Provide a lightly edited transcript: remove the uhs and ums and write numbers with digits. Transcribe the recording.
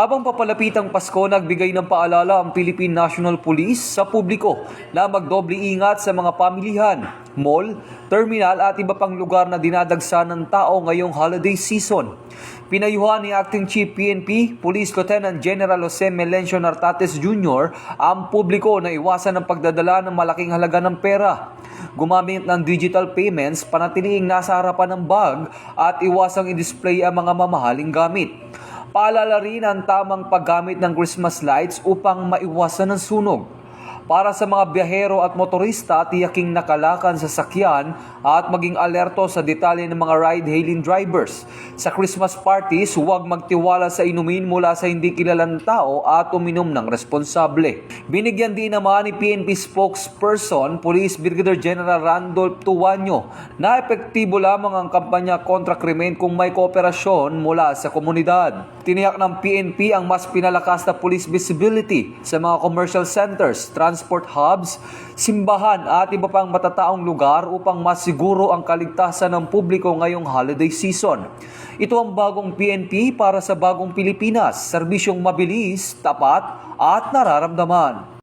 Habang papalapit ang Pasko, nagbigay ng paalala ang Philippine National Police sa publiko na magdoble ingat sa mga pamilihan, mall, terminal at iba pang lugar na dinadagsa ng tao ngayong holiday season. Pinayuhan ni Acting Chief PNP, Police Lieutenant General Jose Melencio Nartates Jr. ang publiko na iwasan ang pagdadala ng malaking halaga ng pera. Gumamit ng digital payments, panatiliing nasa harapan ng bag at iwasang i-display ang mga mamahaling gamit. Paalala rin ang tamang paggamit ng Christmas lights upang maiwasan ang sunog. Para sa mga biyahero at motorista, tiyaking nakalakan sa sakyan at maging alerto sa detalye ng mga ride-hailing drivers. Sa Christmas parties, huwag magtiwala sa inumin mula sa hindi kilalang tao at uminom ng responsable. Binigyan din naman ni PNP spokesperson, Police Brigadier General Randolph Tuanyo, na epektibo lamang ang kampanya kontra krimen kung may kooperasyon mula sa komunidad. Tiniyak ng PNP ang mas pinalakas na police visibility sa mga commercial centers, transport hubs, simbahan at iba pang matataong lugar upang mas siguro ang kaligtasan ng publiko ngayong holiday season. Ito ang bagong PNP para sa bagong Pilipinas, serbisyong mabilis, tapat at nararamdaman.